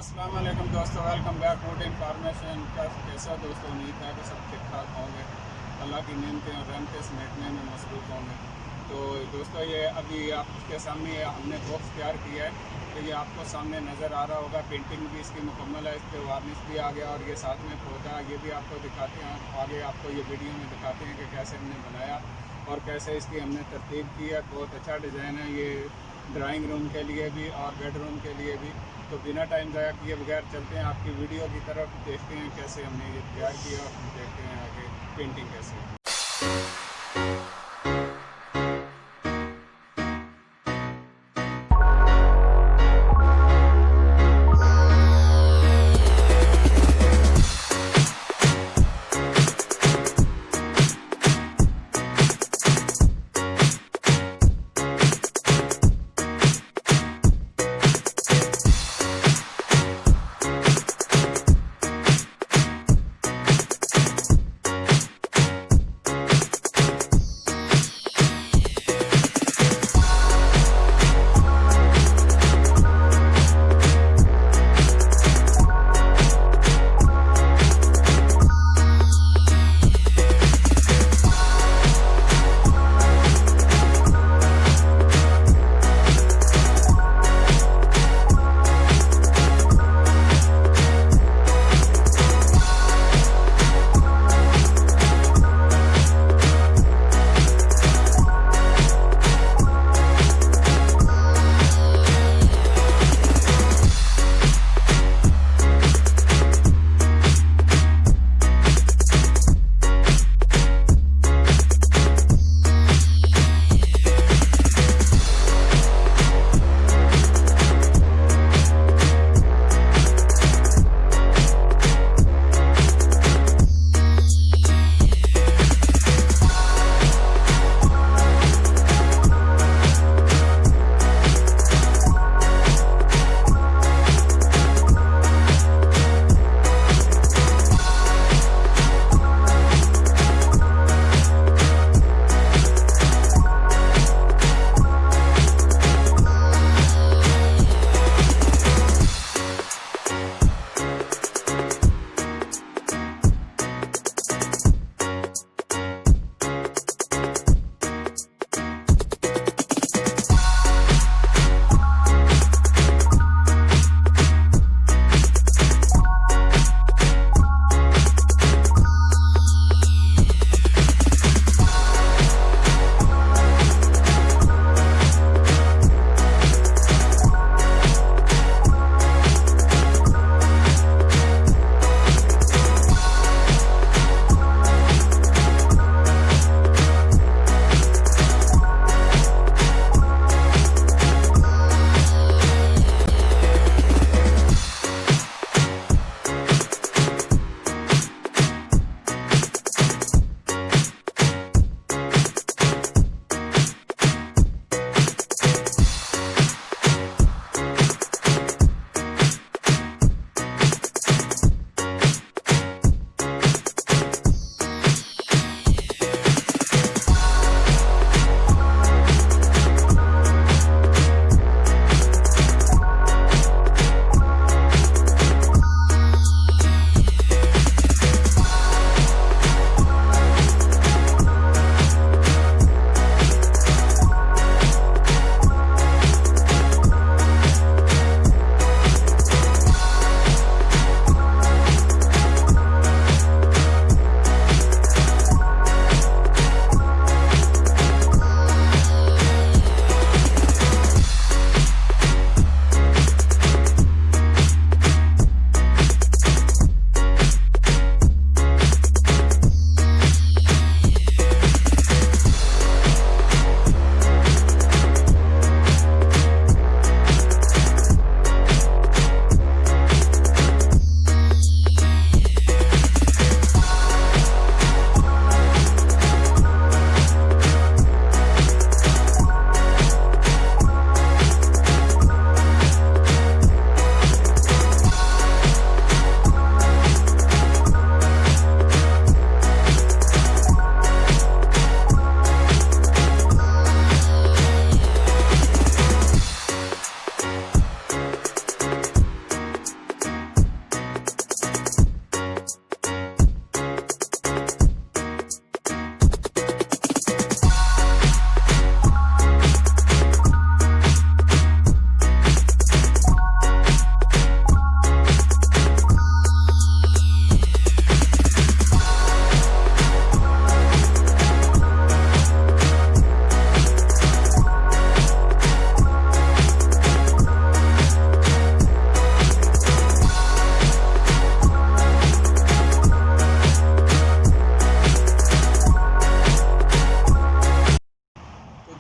अस्सलाम वालेकुम दोस्तों, वेलकम बैक फूड इंफॉर्मेशन। कैसा दोस्तों, उम्मीद है कि सब ठीक ठाक होंगे, अल्लाह की नेमतें और रहमतें समेटने में मसरूफ़ होंगे। तो दोस्तों, ये अभी आपके सामने हमने बॉक्स तैयार किया है, तो ये आपको सामने नज़र आ रहा होगा। पेंटिंग भी इसकी मुकम्मल है, इस पर वार्निश भी आ गया और ये साथ में पौधा, ये भी आपको दिखाते हैं। आगे आपको ये वीडियो में दिखाते हैं कि कैसे हमने बनाया और कैसे इसकी हमने तरतीब की है। बहुत अच्छा डिज़ाइन है ये, ड्राइंग रूम के लिए भी और बेडरूम के लिए भी। तो बिना टाइम ज़ाया किए बगैर चलते हैं आपकी वीडियो की तरफ, देखते हैं कैसे हमने ये तैयार किया और देखते हैं आगे पेंटिंग कैसे है।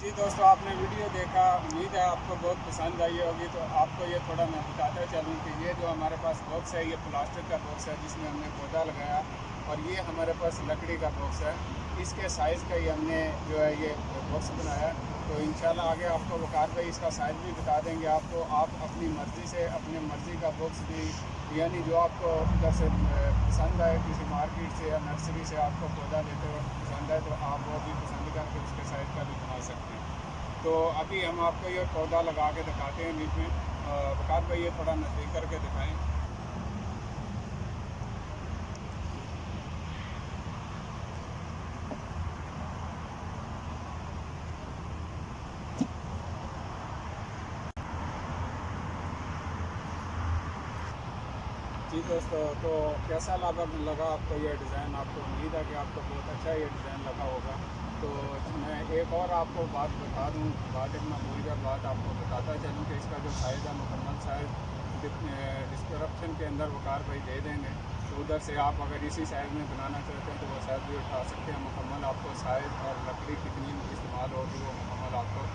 जी दोस्तों, आपने वीडियो देखा, उम्मीद है आपको बहुत पसंद आई होगी। तो आपको ये थोड़ा मैं बताता चलूँ कि ये जो हमारे पास बॉक्स है, ये प्लास्टिक का बॉक्स है जिसमें हमने पौधा लगाया, और ये हमारे पास लकड़ी का बॉक्स है। इसके साइज़ का ही हमने जो है ये बॉक्स बनाया। तो इंशाल्लाह आगे आपको वकार भाई इसका साइज़ भी बता देंगे आपको। आप अपनी मर्ज़ी से अपने मर्ज़ी का बॉक्स भी, यानी जो आपको उधर से पसंद आए, किसी मार्केट से या नर्सरी से आपको पौधा लेते हो पसंद आए, तो आप वो भी पसंद करके उसके साइज़ का भी बना सकते हैं। तो अभी हम आपको ये पौधा लगा के दिखाते हैं बीच में। वकार भाई ये थोड़ा नज़दीक करके दिखाएँ। जी दोस्तों, तो कैसा लगा आपको ये डिज़ाइन? आपको उम्मीद है कि आपको बहुत अच्छा ये डिज़ाइन लगा होगा। तो मैं एक और आपको बात बता दूं, बात एक मैं भूल गया, बात आपको बताता चलूं कि इसका जो साइज़ है, मुकम्मल साइज़ डिस्क्रिप्शन के अंदर वकार भाई दे देंगे। तो उधर से आप अगर इसी साइज़ में बनाना चाहते हैं तो वो साइज़ भी उठा सकते हैं। मुकम्मल आपको साइज़ और लकड़ी कितनी इस्तेमाल होगी वो मुकम्मल आपको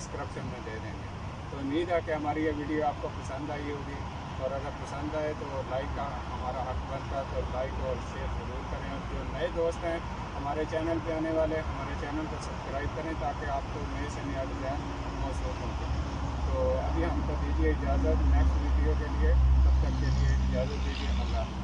डिस्क्रिप्शन में दे देंगे। तो उम्मीद है कि हमारी ये वीडियो आपको पसंद आई होगी, और अगर पसंद आए तो लाइक का हमारा हक बनता है, तो लाइक और शेयर ज़रूर करें। और जो नए दोस्त हैं हमारे चैनल पे आने वाले, हमारे चैनल को सब्सक्राइब करें ताकि आपको नए से नया डिज़ाइन मौसूल हो सके। तो अभी हमको दीजिए इजाज़त नेक्स्ट वीडियो के लिए, तब तक के लिए इजाज़त दीजिए। अल्लाह।